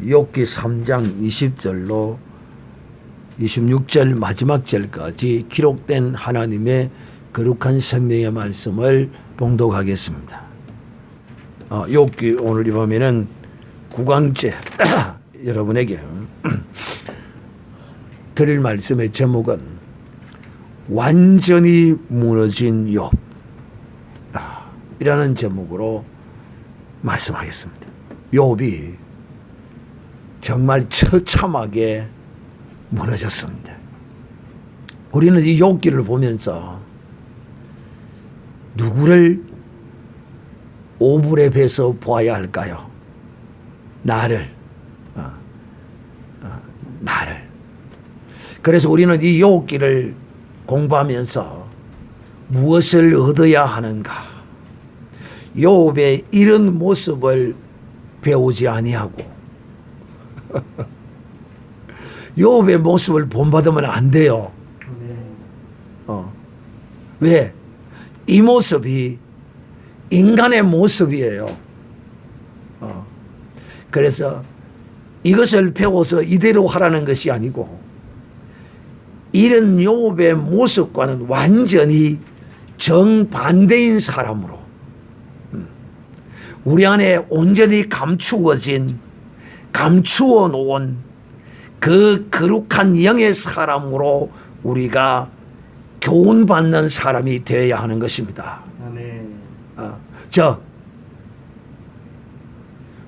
욥기 3장 20절로 26절 마지막 절까지 기록된 하나님의 거룩한 생명의 말씀을 봉독하겠습니다. 욥기 오늘 이 밤에는 9강째 여러분에게 드릴 말씀의 제목은 완전히 무너진 욥 이라는 제목으로 말씀하겠습니다. 욥이 정말 처참하게 무너졌습니다. 우리는 이 욥기를 보면서 누구를 오불에 배서 보아야 할까요? 나를. 그래서 우리는 이 욥기를 공부하면서 무엇을 얻어야 하는가? 욥의 이런 모습을 배우지 아니하고 욥의 모습을 본받으면 안 돼요. 왜? 이 모습이 인간의 모습이에요. 그래서 이것을 배워서 이대로 하라는 것이 아니고 이런 욥의 모습과는 완전히 정반대인 사람으로 우리 안에 온전히 감추어 놓은 그 거룩한 영의 사람으로 우리가 교훈받는 사람이 되어야 하는 것입니다. 즉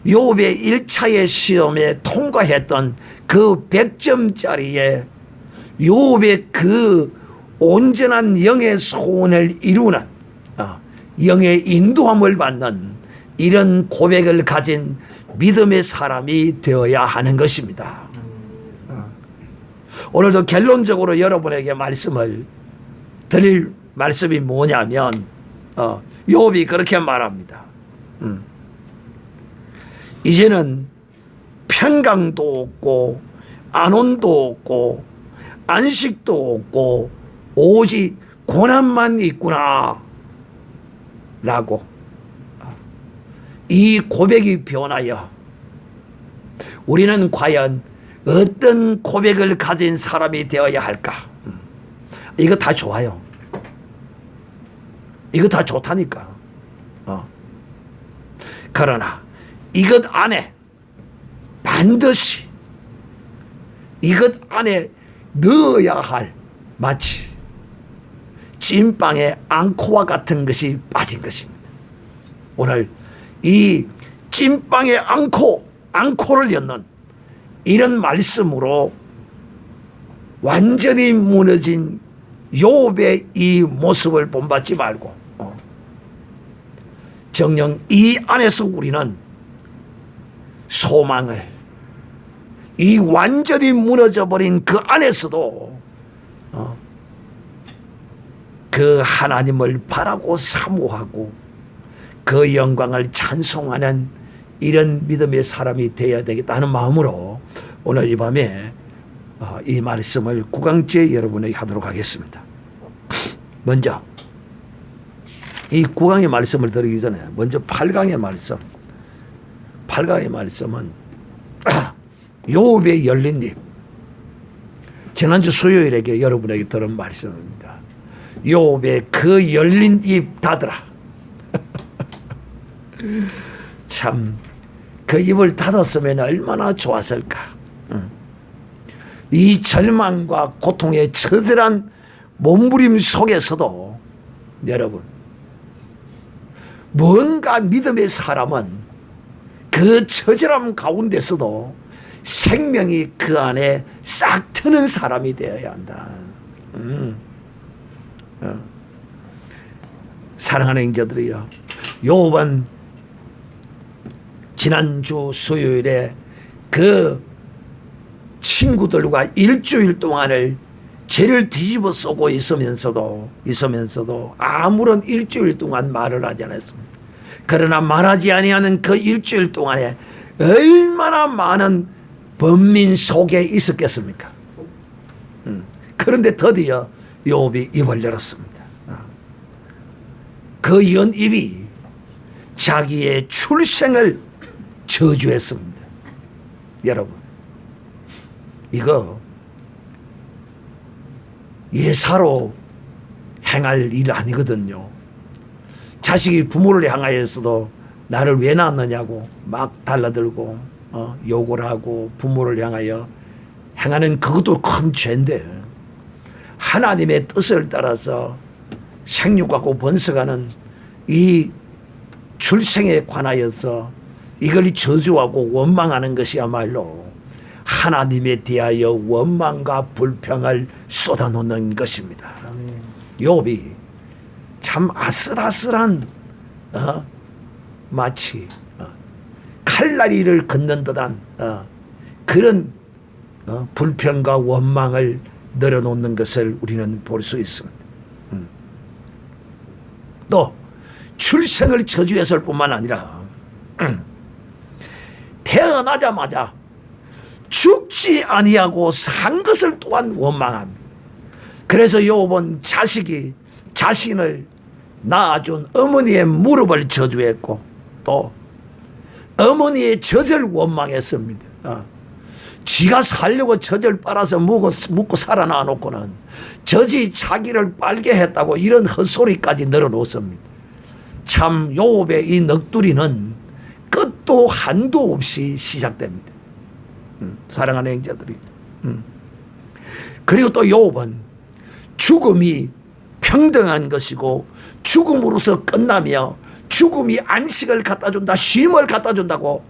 욥의 1차의 시험에 통과했던 그 100점짜리에 욥의 그 온전한 영의 소원을 이루는 영의 인도함을 받는 이런 고백을 가진 믿음의 사람이 되어야 하는 것입니다. 오늘도 결론적으로 여러분에게 말씀을 드릴 말씀이 뭐냐면 욥이 그렇게 말합니다. 이제는 평강도 없고 안온도 없고 안식도 없고 오직 고난만 있구나 라고 이 고백이 변하여 우리는 과연 어떤 고백을 가진 사람이 되어야 할까? 이거 다 좋아요. 이거 다 좋다니까. 그러나 이것 안에 반드시 이것 안에 넣어야 할 마치 찐빵에 앙코와 같은 것이 빠진 것입니다. 오늘 이 찐빵에 앙코를 엮는 이런 말씀으로 완전히 무너진 욥의 이 모습을 본받지 말고 정녕 이 안에서 우리는 소망을 이 완전히 무너져 버린 그 안에서도 그 하나님을 바라고 사모하고 그 영광을 찬송하는 이런 믿음의 사람이 되어야 되겠다는 마음으로 오늘 이 밤에 이 말씀을 9강째 여러분에게 하도록 하겠습니다. 먼저 이 9강의 말씀을 드리기 전에 먼저 8강의 말씀. 8강의 말씀은 욥의 열린 입. 지난주 수요일에 여러분에게 들은 말씀입니다. 욥의 그 열린 입 닫으라. 참 그 입을 닫았으면 얼마나 좋았을까. 이 절망과 고통의 처절한 몸부림 속에서도 여러분 뭔가 믿음의 사람은 그 처절함 가운데서도 생명이 그 안에 싹 트는 사람이 되어야 한다. 사랑하는 형제들이요, 욥은 지난주 수요일에 그 친구들과 일주일 동안을 죄를 뒤집어 쓰고 있으면서도 아무런 일주일 동안 말을 하지 않았습니다. 그러나 말하지 아니하는 그 일주일 동안에 얼마나 많은 번민 속에 있었겠습니까? 그런데 드디어 욥이 입을 열었습니다. 그 연 입이 자기의 출생을 저주했습니다. 여러분, 이거 예사로 행할 일 아니거든요. 자식이 부모를 향하여서도 나를 왜 낳았느냐고 막 달라들고 욕을 하고 부모를 향하여 행하는 그것도 큰 죄인데, 하나님의 뜻을 따라서 생육하고 번성하는 이 출생에 관하여서 이걸 저주하고 원망하는 것이야말로 하나님에 대하여 원망과 불평을 쏟아놓는 것입니다. 욥이 참 아슬아슬한 마치 칼날이를 걷는 듯한 그런 불평과 원망을 늘어놓는 것을 우리는 볼 수 있습니다. 또 출생을 저주했을 뿐만 아니라 태어나자마자 죽지 아니하고 산 것을 또한 원망합니다. 그래서 욥은 자식이 자신을 낳아준 어머니의 무릎을 저주했고 또 어머니의 젖을 원망했습니다. 지가 살려고 젖을 빨아서 묻고 살아나 놓고는 젖이 자기를 빨게 했다고 이런 헛소리까지 늘어놓습니다. 참 욥의 이 넋두리는 끝도 한도 없이 시작됩니다. 사랑하는 형제들이. 그리고 또 욥은 죽음이 평등한 것이고 죽음으로서 끝나며 죽음이 안식을 갖다 준다, 쉼을 갖다 준다고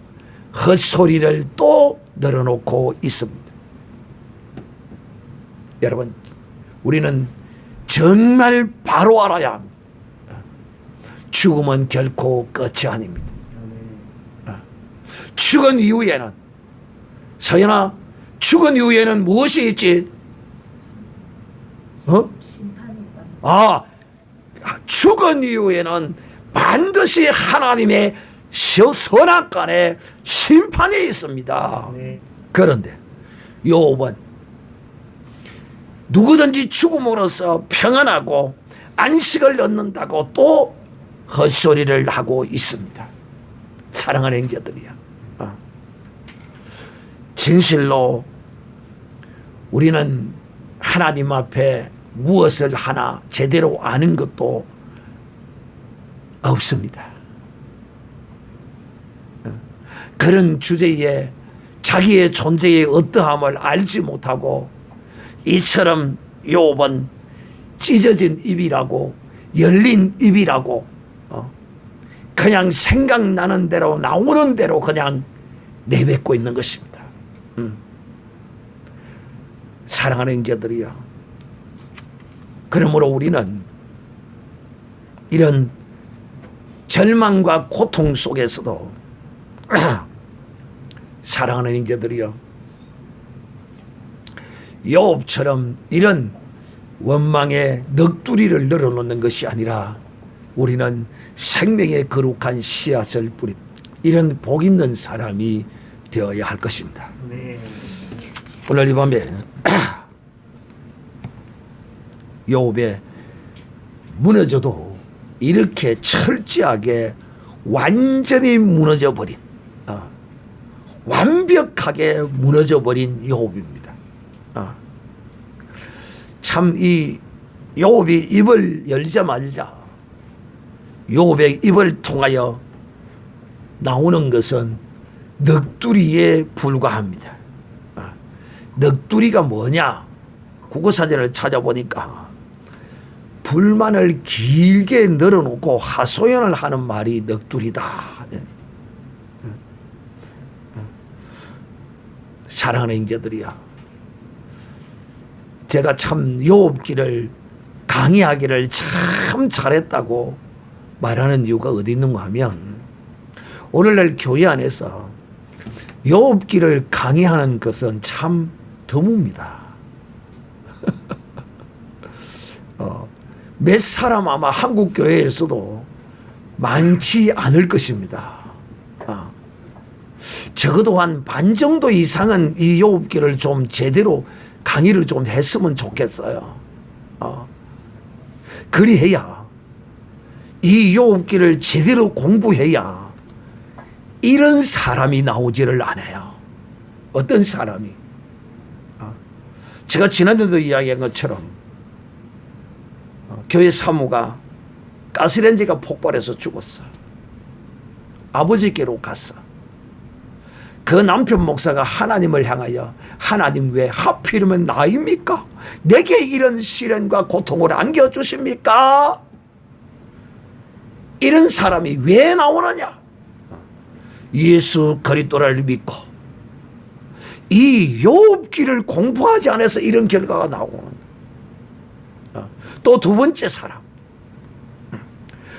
헛소리를 또 늘어놓고 있습니다. 여러분, 우리는 정말 바로 알아야 합니다. 죽음은 결코 끝이 아닙니다. 죽은 이후에는, 서연아, 죽은 이후에는 무엇이 있지? 심판이 있다. 죽은 이후에는 반드시 하나님의 선악간에 심판이 있습니다. 그런데 욥은 누구든지 죽음으로써 평안하고 안식을 얻는다고 또 헛소리를 하고 있습니다. 사랑하는 형제들이야, 진실로 우리는 하나님 앞에 무엇을 하나 제대로 아는 것도 없습니다. 그런 주제에 자기의 존재의 어떠함을 알지 못하고 이처럼 욥은 찢어진 입이라고 열린 입이라고 그냥 생각나는 대로 나오는 대로 그냥 내뱉고 있는 것입니다. 사랑하는 형제들이요, 그러므로 우리는 이런 절망과 고통 속에서도 사랑하는 형제들이요, 욥처럼 이런 원망의 넋두리를 늘어놓는 것이 아니라 우리는 생명의 거룩한 씨앗을 뿌린 이런 복 있는 사람이 되어야 할 것입니다. 오늘 이 밤에 욥의 무너져도 이렇게 철저하게 완전히 무너져버린, 완벽하게 무너져버린 욥입니다. 참 이 욥이 입을 열자마자 욥의 입을 통하여 나오는 것은 넋두리에 불과합니다. 넋두리가 뭐냐? 국어사전을 찾아보니까 불만을 길게 늘어놓고 하소연을 하는 말이 넋두리다. 사랑하는 형제들이야, 제가 참 욥기를 강의하기를 참 잘했다고 말하는 이유가 어디 있는가 하면, 오늘날 교회 안에서 욥기를 강의하는 것은 참 드뭅니다. 몇 사람 아마 한국 교회에서도 많지 않을 것입니다. 적어도 한 반 정도 이상은 이 욥기를 좀 제대로 강의를 좀 했으면 좋겠어요. 그리해야, 이 욥기를 제대로 공부해야 이런 사람이 나오지를 않아요. 어떤 사람이 제가 지난주에도 이야기한 것처럼 교회 사모가 가스레인지가 폭발해서 죽었어. 아버지께로 갔어. 그 남편 목사가 하나님을 향하여 하나님 왜 하필이면 나입니까? 내게 이런 시련과 고통을 안겨주십니까? 이런 사람이 왜 나오느냐? 예수 그리스도를 믿고 이 욥기를 공부하지 않아서 이런 결과가 나오는 거야. 또 두 번째 사람,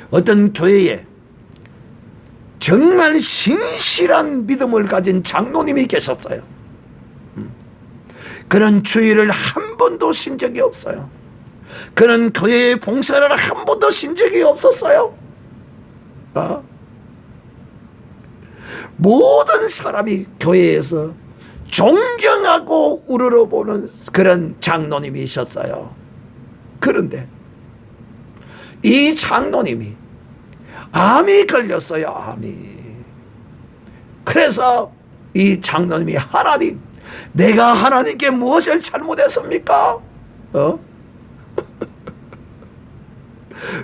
어떤 교회에 정말 신실한 믿음을 가진 장로님이 계셨어요. 그는 주일을 한 번도 쉰 적이 없어요. 그는 교회의 봉사를 한 번도 쉰 적이 없었어요. 모든 사람이 교회에서 존경하고 우러러보는 그런 장로님이셨어요. 그런데 이 장로님이 암이 걸렸어요. 암이. 그래서 이 장로님이 하나님, 내가 하나님께 무엇을 잘못했습니까?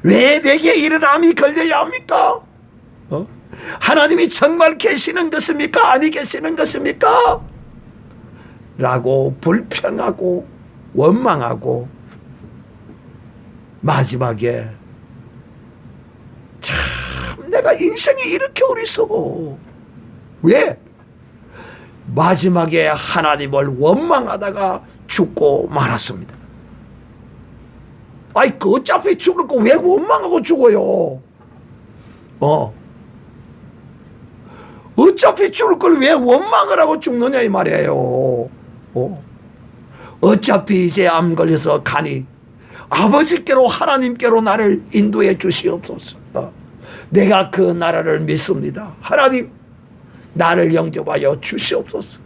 왜 내게 이런 암이 걸려야 합니까? 하나님이 정말 계시는 것입니까? 아니 계시는 것입니까? 라고 불평하고 원망하고 마지막에 참 내가 인생이 이렇게 어리석어. 왜? 마지막에 하나님을 원망하다가 죽고 말았습니다. 아이 그 어차피 죽을 거 왜 원망하고 죽어요? 어차피 죽을 걸 왜 원망을 하고 죽느냐 이 말이에요. 어차피 이제 암 걸려서 가니 아버지께로 하나님께로 나를 인도해 주시옵소서. 내가 그 나라를 믿습니다. 하나님 나를 영접하여 주시옵소서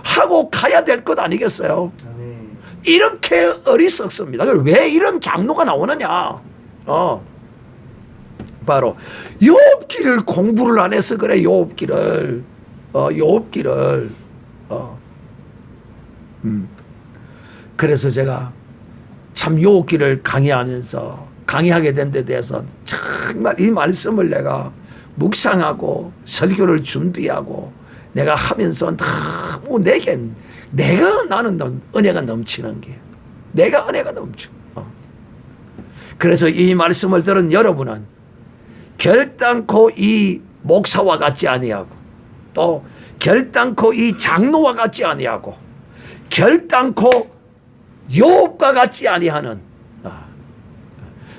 하고 가야 될 것 아니겠어요? 이렇게 어리석습니다. 왜 이런 장로가 나오느냐? 바로 욥기를 공부를 안 해서 그래. 욥기를 그래서 제가 참 욥기를 강의하게 된 데 대해서 정말 이 말씀을 내가 묵상하고 설교를 준비하고 내가 하면서 너무 나는 은혜가 넘치는 게 내가 은혜가 넘쳐. 그래서 이 말씀을 들은 여러분은 결단코 이 목사와 같지 아니하고 또 결단코 이 장로와 같지 아니하고 결단코 욥과 같지 아니하는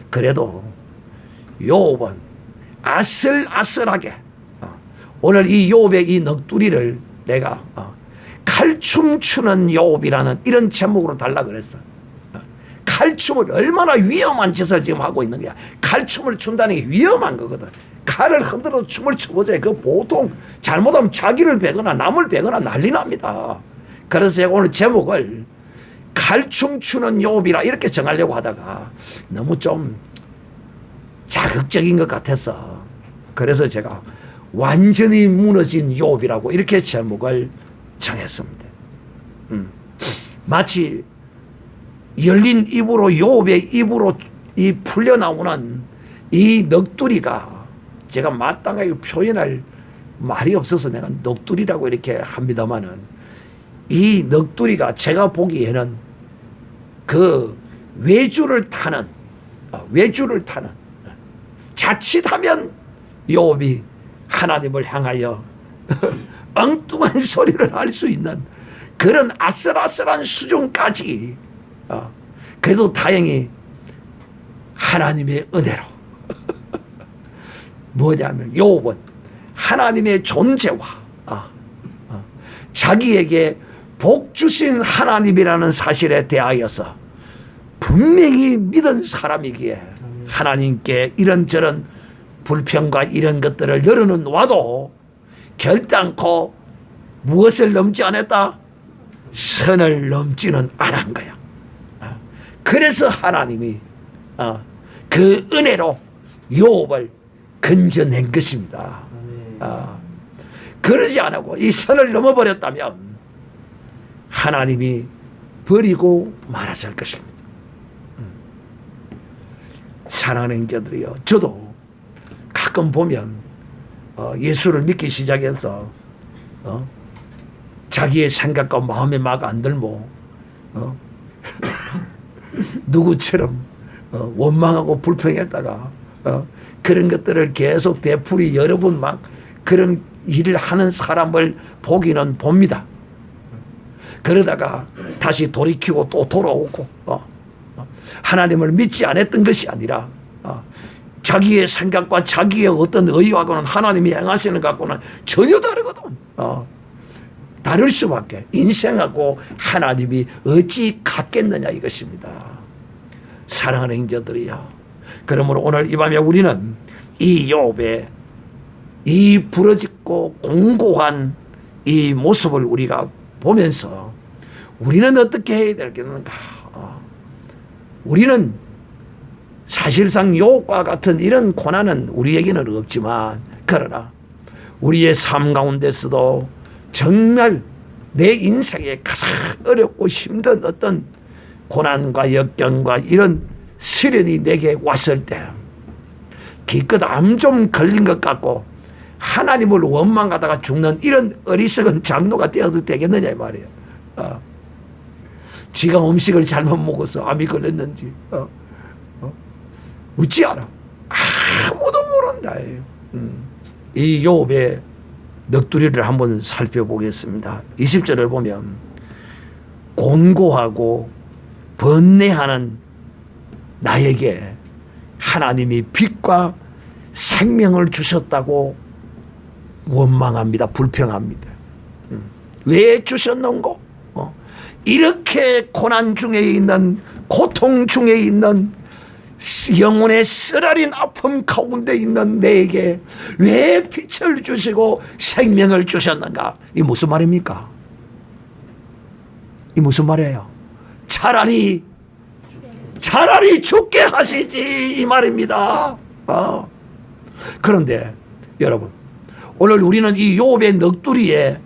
그래도 욥은 아슬아슬하게 오늘 이 욥의 이 넋두리를 내가 칼춤 추는 욥이라는 이런 제목으로 달라 그랬어. 칼춤을 얼마나 위험한 짓을 지금 하고 있는 거야. 칼춤을 춘다는 게 위험한 거거든. 칼을 흔들어 춤을 춰보자. 그 보통 잘못하면 자기를 베거나 남을 베거나 난리 납니다. 그래서 제가 오늘 제목을 칼춤 추는 욥이라 이렇게 정하려고 하다가 너무 좀 자극적인 것 같아서 그래서 제가 완전히 무너진 욥이라고 이렇게 제목을 정했습니다. 마치 열린 입으로 욥의 입으로 이 풀려나오는 이 넋두리가 제가 마땅하게 표현할 말이 없어서 내가 넋두리라고 이렇게 합니다마는 이 넋두리가 제가 보기에는 그 외주를 타는 자칫하면 욥이 하나님을 향하여 엉뚱한 소리를 할 수 있는 그런 아슬아슬한 수준까지 그래도 다행히 하나님의 은혜로 뭐냐면 욥은 하나님의 존재와 자기에게 복 주신 하나님이라는 사실에 대하여서 분명히 믿은 사람이기에 하나님께 이런저런 불평과 이런 것들을 열어놓아도 결단코 무엇을 넘지 않았다? 선을 넘지는 않은 거야. 그래서 하나님이 그 은혜로 욥을 건져낸 것입니다. 그러지 않고 이 선을 넘어버렸다면 하나님이 버리고 말았을 것입니다. 사랑하는 형제들이요, 저도 가끔 보면 예수를 믿기 시작해서 자기의 생각과 마음에 막 안 들고 누구처럼 원망하고 불평했다가 그런 것들을 계속 되풀이 여러 번 막 그런 일을 하는 사람을 보기는 봅니다. 그러다가 다시 돌이키고 또 돌아오고 하나님을 믿지 않았던 것이 아니라 자기의 생각과 자기의 어떤 의의하고는 하나님이 행하시는 것과는 전혀 다르거든. 다를 수밖에. 인생하고 하나님이 어찌 같겠느냐 이것입니다. 사랑하는 형제들이요, 그러므로 오늘 이 밤에 우리는 이 욥의 이 부러지고 공고한 이 모습을 우리가 보면서 우리는 어떻게 해야 되겠는가. 우리는 사실상 욥과 같은 이런 고난은 우리에게는 없지만, 그러나 우리의 삶 가운데서도 정말 내 인생에 가장 어렵고 힘든 어떤 고난과 역경과 이런 시련이 내게 왔을 때 기껏 암 좀 걸린 것 같고 하나님을 원망하다가 죽는 이런 어리석은 장로가 되어도 되겠느냐 이 말이에요. 지가 음식을 잘못 먹어서 암이 걸렸는지 어찌 알아? 아무도 모른다. 이 욥의 넋두리를 한번 살펴보겠습니다. 20절을 보면 곤고하고 번뇌하는 나에게 하나님이 빛과 생명을 주셨다고 원망합니다. 불평합니다. 왜 주셨는고? 이렇게 고난 중에 있는, 고통 중에 있는, 영혼의 쓰라린 아픔 가운데 있는 내게 왜 빛을 주시고 생명을 주셨는가? 이 무슨 말입니까? 이 무슨 말이에요? 차라리 죽게 하시지 이 말입니다. 그런데 여러분, 오늘 우리는 이 욥의 넋두리에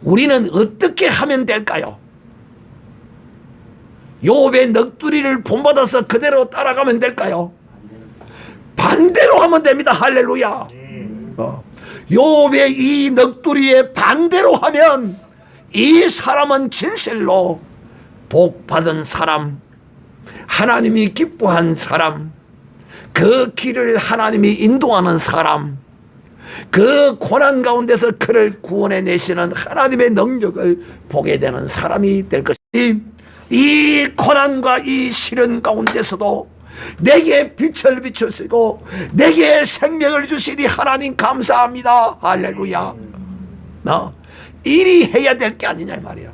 우리는 어떻게 하면 될까요? 욥의 넋두리를 본받아서 그대로 따라가면 될까요? 반대로 하면 됩니다. 할렐루야. 욥의 이 넋두리에 반대로 하면 이 사람은 진실로 복 받은 사람, 하나님이 기뻐한 사람, 그 길을 하나님이 인도하는 사람, 그 고난 가운데서 그를 구원해 내시는 하나님의 능력을 보게 되는 사람이 될 것입니다. 이 고난과 이 시련 가운데서도 내게 빛을 비추시고 내게 생명을 주시니 하나님 감사합니다. 할렐루야. 이리 해야 될 게 아니냐 말이야.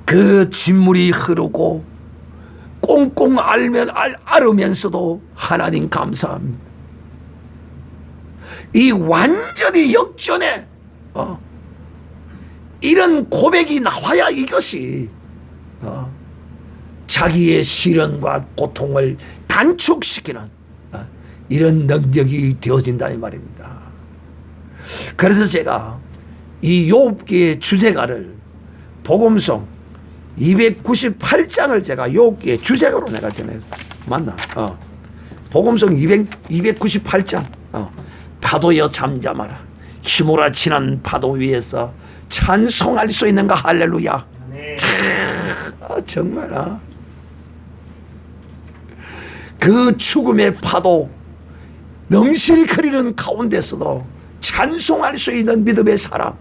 그 진물이 흐르고 꽁꽁 앓으면서도 하나님 감사합니다. 이 완전히 역전에 이런 고백이 나와야 이것이 자기의 시련과 고통을 단축시키는 이런 능력이 되어진다 이 말입니다. 그래서 제가 이 욥기의 주제가를 복음송 298장을 제가 욥기의 주제가로 내가 전했어. 맞나? 복음송 298장. 파도여 잠잠하라. 휘몰아치는 파도 위에서 찬송할 수 있는가? 할렐루야. 정말 그 죽음의 파도 넘실거리는 가운데서도 찬송할 수 있는 믿음의 사람.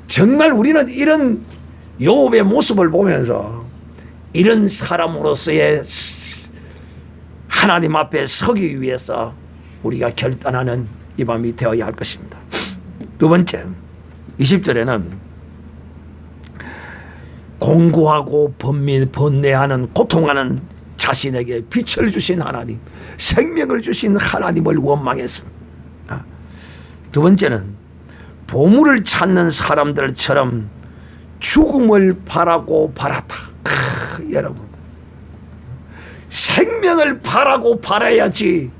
정말 우리는 이런 욥의 모습을 보면서 이런 사람으로서의 하나님 앞에 서기 위해서 우리가 결단하는 이 밤이 되어야 할 것입니다. 두 번째, 20절에는 공고하고 번뇌하는 고통하는 자신에게 빛을 주신 하나님, 생명을 주신 하나님을 원망했습니다. 두 번째는 보물을 찾는 사람들처럼 죽음을 바라고 바랐다. 여러분, 생명을 바라고 바라야지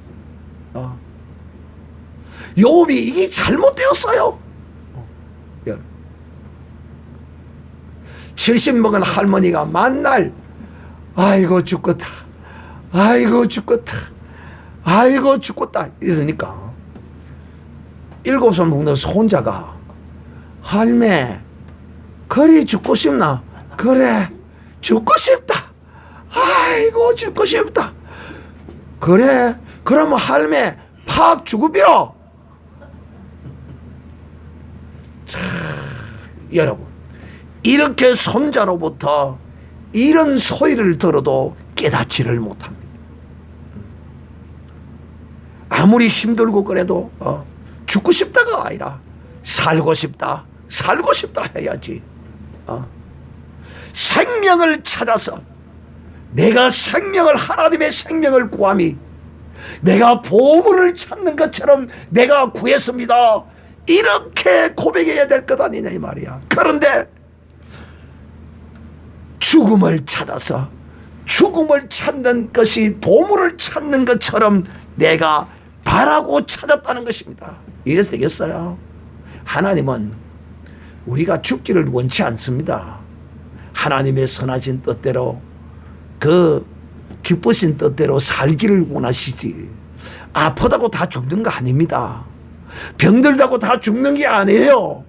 욥이 이게 잘못되었어요. 70 먹은 할머니가 만날 아이고 죽겠다, 아이고 죽겠다, 아이고 죽겠다 이러니까 7살 먹는 손자가 할매 그리 죽고 싶나? 그래 죽고 싶다. 아이고 죽고 싶다. 그래 그러면 할매 팍 죽으비로. 자, 여러분 이렇게 손자로부터 이런 소리를 들어도 깨닫지를 못합니다. 아무리 힘들고 그래도 죽고 싶다가 아니라 살고 싶다, 살고 싶다 해야지. 생명을 찾아서 내가 생명을, 하나님의 생명을 구함이 내가 보물을 찾는 것처럼 내가 구했습니다. 이렇게 고백해야 될 것 아니냐 이 말이야. 그런데 죽음을 찾아서 죽음을 찾는 것이 보물을 찾는 것처럼 내가 바라고 찾았다는 것입니다. 이래서 되겠어요? 하나님은 우리가 죽기를 원치 않습니다. 하나님의 선하신 뜻대로 그 기쁘신 뜻대로 살기를 원하시지. 아프다고 다 죽는 거 아닙니다. 병들다고 다 죽는 게 아니에요.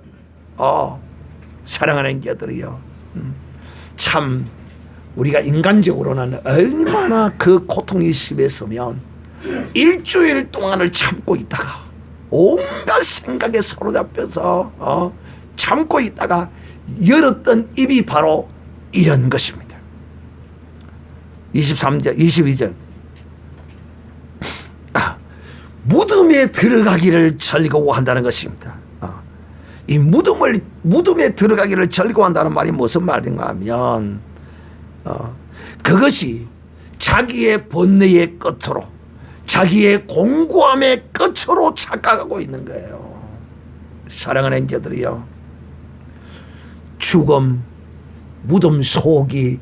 사랑하는 자들이요. 참 우리가 인간적으로는 얼마나 그 고통이 심했으면 일주일 동안을 참고 있다가 온갖 생각에 사로잡혀서 참고 있다가 열었던 입이 바로 이런 것입니다. 23절 22절 무덤에 들어가기를 즐거워한다는 것입니다. 이 무덤에 들어가기를 즐거워한다는 말이 무슨 말인가 하면 그것이 자기의 번뇌의 끝으로 자기의 공고함의 끝으로 착각하고 있는 거예요. 사랑하는 자들이요, 죽음, 무덤 속이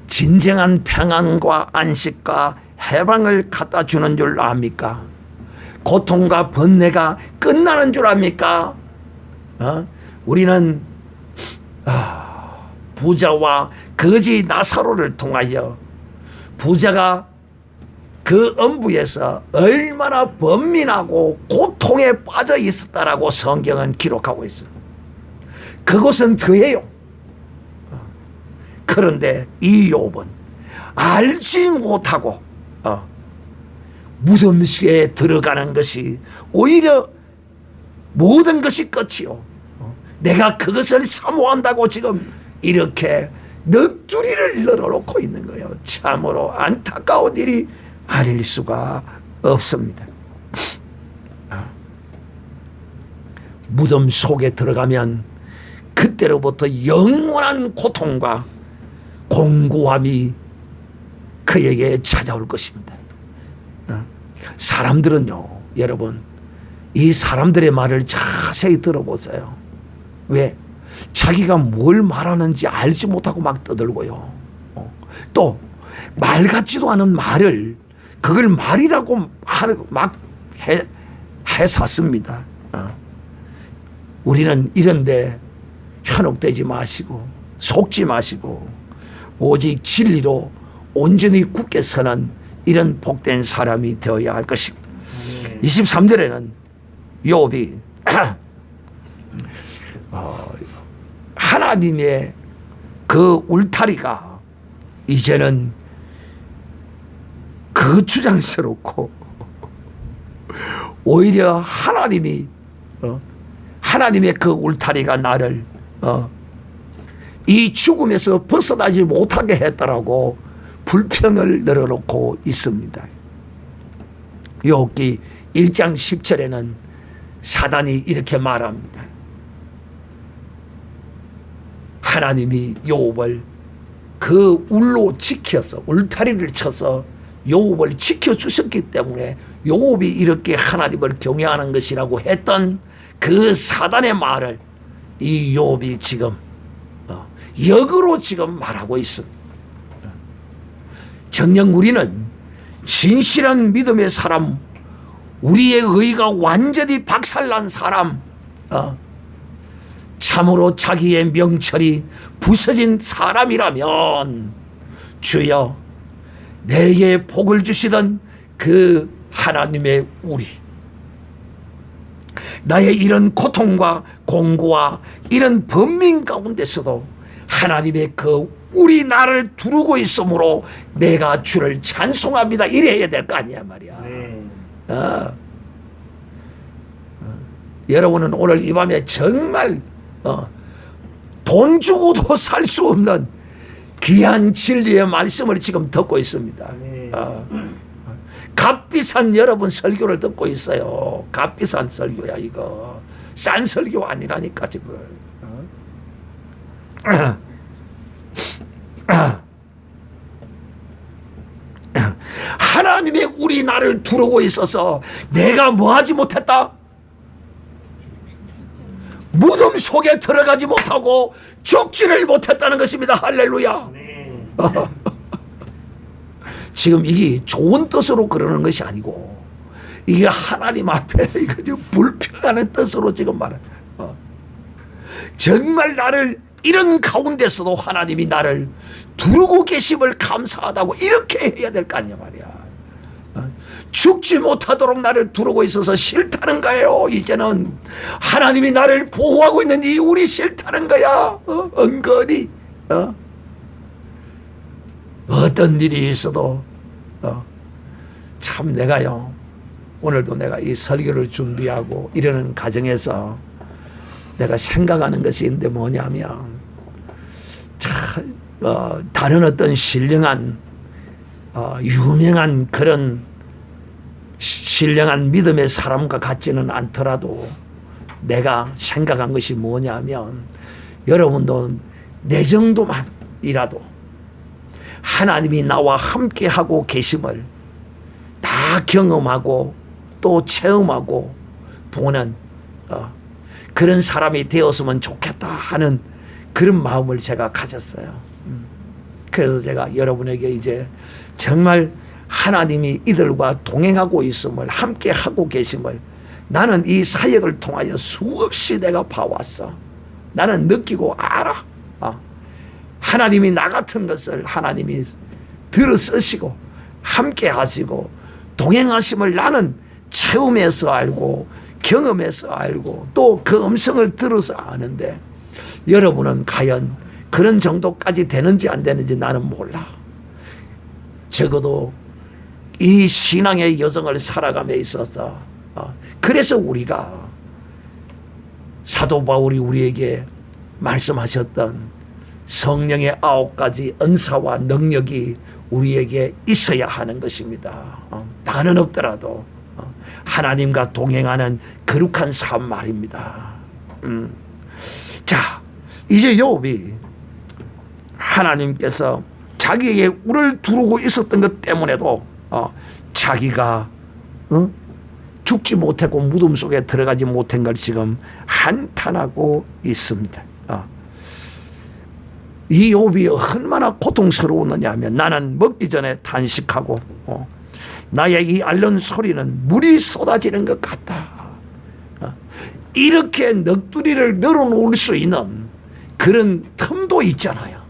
진정한 평안과 안식과 해방을 갖다 주는 줄 압니까? 고통과 번뇌가 끝나는 줄 압니까? 우리는 부자와 거지 나사로를 통하여 부자가 그 음부에서 얼마나 번민하고 고통에 빠져 있었다라고 성경은 기록하고 있어요. 그것은 더해요. 그런데 이 욥은 알지 못하고 무덤에 들어가는 것이 오히려 모든 것이 끝이요. 내가 그것을 사모한다고 지금 이렇게 넋두리를 늘어놓고 있는 거예요. 참으로 안타까운 일이 아닐 수가 없습니다. 무덤 속에 들어가면 그때로부터 영원한 고통과 공고함이 그에게 찾아올 것입니다. 사람들은요, 여러분, 이 사람들의 말을 자세히 들어보세요. 왜? 자기가 뭘 말하는지 알지 못하고 막 떠들고요. 또 말 같지도 않은 말을 그걸 말이라고 막 해샀습니다. 우리는 이런데 현혹되지 마시고 속지 마시고 오직 진리로 온전히 굳게 서는 이런 복된 사람이 되어야 할 것입니다. 23절에는 욥이 하나님의 그 울타리가 이제는 거추장스럽고 오히려 하나님의 그 울타리가 나를 이 죽음에서 벗어나지 못하게 했다라고 불평을 늘어놓고 있습니다. 욥기 1장 10절에는 사단이 이렇게 말합니다. 하나님이 욥을 그 울로 지켜서 울타리를 쳐서 욥을 지켜주셨기 때문에 욥이 이렇게 하나님을 경외하는 것이라고 했던 그 사단의 말을 이 욥이 지금 역으로 지금 말하고 있습니다. 정녕 우리는 진실한 믿음의 사람, 우리의 의가 완전히 박살난 사람, 참으로 자기의 명철이 부서진 사람이라면 주여 내게 복을 주시던 그 하나님의 우리, 나의 이런 고통과 공고와 이런 번민 가운데서도 하나님의 그 우리 나를 두르고 있으므로 내가 주를 찬송합니다. 이래야 될 거 아니야 말이야. 여러분은 오늘 이 밤에 정말 돈 주고도 살 수 없는 귀한 진리의 말씀을 지금 듣고 있습니다. 값비싼 여러분 설교를 듣고 있어요. 값비싼 설교야 이거. 싼 설교 아니라니까 지금. 하나님의 우리 나를 두르고 있어서 내가 뭐 하지 못했다? 무덤 속에 들어가지 못하고 죽지를 못했다는 것입니다. 할렐루야. 지금 이게 좋은 뜻으로 그러는 것이 아니고 이게 하나님 앞에 이거 지금 불평하는 뜻으로 지금 말해. 정말 나를 이런 가운데서도 하나님이 나를 두르고 계심을 감사하다고 이렇게 해야 될 거 아니야 말이야. 죽지 못하도록 나를 두르고 있어서 싫다는 거예요. 이제는 하나님이 나를 보호하고 있는 이 우리 싫다는 거야. 은근히 어떤 일이 있어도 참 내가요, 오늘도 내가 이 설교를 준비하고 이러는 과정에서 내가 생각하는 것이 있는데 뭐냐면 다른 어떤 신령한 유명한 그런 신령한 믿음의 사람과 같지는 않더라도 내가 생각한 것이 뭐냐면 여러분도 내 정도만이라도 하나님이 나와 함께하고 계심을 다 경험하고 또 체험하고 보는 그런 사람이 되었으면 좋겠다 하는 그런 마음을 제가 가졌어요. 그래서 제가 여러분에게 이제 정말 하나님이 이들과 동행하고 있음을, 함께하고 계심을 나는 이 사역을 통하여 수없이 내가 봐왔어. 나는 느끼고 알아. 하나님이 나 같은 것을 하나님이 들어 쓰시고 함께 하시고 동행하심을 나는 체험해서 알고 경험해서 알고 또 그 음성을 들어서 아는데 여러분은 과연 그런 정도까지 되는지 안 되는지 나는 몰라. 적어도 이 신앙의 여정을 살아감에 있어서 그래서 우리가 사도 바울이 우리에게 말씀하셨던 성령의 9가지 은사와 능력이 우리에게 있어야 하는 것입니다. 다는 없더라도 하나님과 동행하는 거룩한 삶 말입니다. 자, 이제 욥이 하나님께서 자기에게 우를 두르고 있었던 것 때문에도 자기가 죽지 못했고 무덤 속에 들어가지 못한 걸 지금 한탄하고 있습니다. 이 욥이 얼마나 고통스러웠느냐 하면 나는 먹기 전에 탄식하고 나의 이 앓는 소리는 물이 쏟아지는 것 같다. 이렇게 넋두리를 늘어놓을 수 있는 그런 틈도 있잖아요.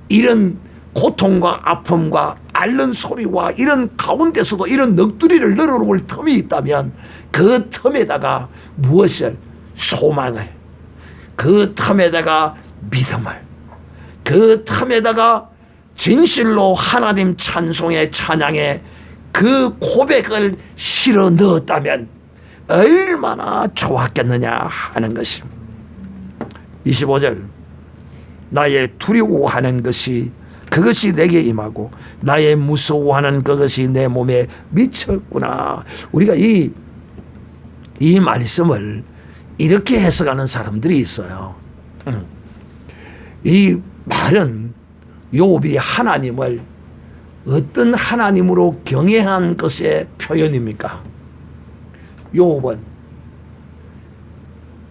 이런 고통과 아픔과 앓는 소리와 이런 가운데서도 이런 넋두리를 늘어놓을 틈이 있다면 그 틈에다가 무엇을? 소망을, 그 틈에다가 믿음을, 그 틈에다가 진실로 하나님 찬송의 찬양의 그 고백을 실어 넣었다면 얼마나 좋았겠느냐 하는 것입니다. 25절 나의 두려워하는 것이 그것이 내게 임하고 나의 무서워하는 그것이 내 몸에 미쳤구나. 우리가 이 말씀을 이렇게 해석하는 사람들이 있어요. 이 말은 욥이 하나님을 어떤 하나님으로 경외한 것의 표현입니까? 욥은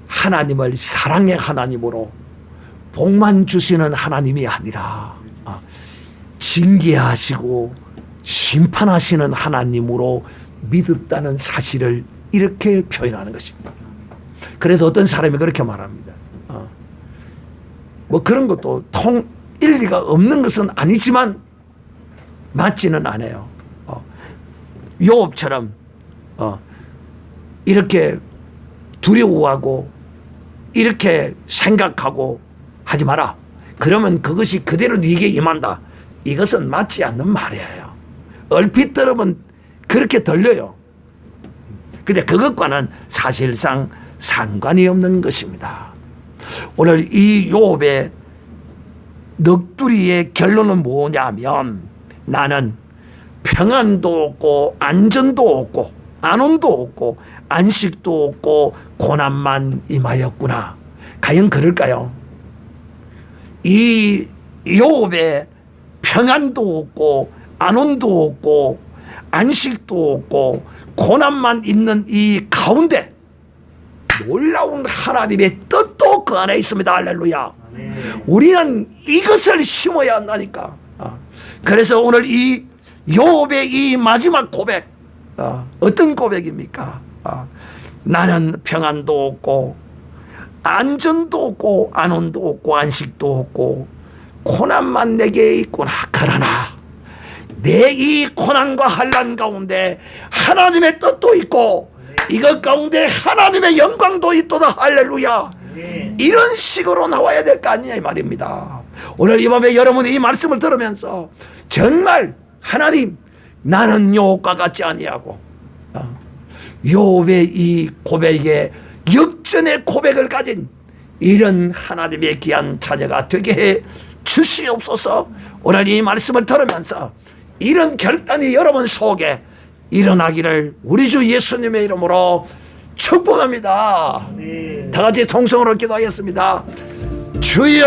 하나님을 사랑의 하나님으로 복만 주시는 하나님이 아니라 징계하시고 심판하시는 하나님으로 믿었다는 사실을 이렇게 표현하는 것입니다. 그래서 어떤 사람이 그렇게 말합니다. 뭐 그런 것도 일리가 없는 것은 아니지만 맞지는 않아요. 요업처럼 이렇게 두려워하고 이렇게 생각하고 하지 마라. 그러면 그것이 그대로 네게 임한다. 이것은 맞지 않는 말이에요. 얼핏 들으면 그렇게 들려요. 근데 그것과는 사실상 상관이 없는 것입니다. 오늘 이 욥의 넋두리의 결론은 뭐냐면 나는 평안도 없고 안전도 없고 안온도 없고 안식도 없고 고난만 임하였구나. 과연 그럴까요? 이 욥의 평안도 없고 안온도 없고 안식도 없고 고난만 있는 이 가운데 놀라운 하나님의 뜻도 그 안에 있습니다. 할렐루야. 우리는 이것을 심어야 한다니까. 그래서 오늘 이 욥의 이 마지막 고백, 어떤 고백입니까? 나는 평안도 없고 안전도 없고 안온도 없고 안식도 없고 고난만 내게 있구나. 그러나 내 이 고난과 환난 가운데 하나님의 뜻도 있고 이것 가운데 하나님의 영광도 있도다. 할렐루야. 이런 식으로 나와야 될 거 아니냐 이 말입니다. 오늘 이 밤에 여러분이 이 말씀을 들으면서 정말 하나님 나는 욥과 같지 아니하고 욥의 이 고백에 역전의 고백을 가진 이런 하나님의 귀한 자녀가 되게 해 주시옵소서. 오늘 이 말씀을 들으면서 이런 결단이 여러분 속에 일어나기를 우리 주 예수님의 이름으로 축복합니다. 다 같이 통성으로 기도하겠습니다. 주여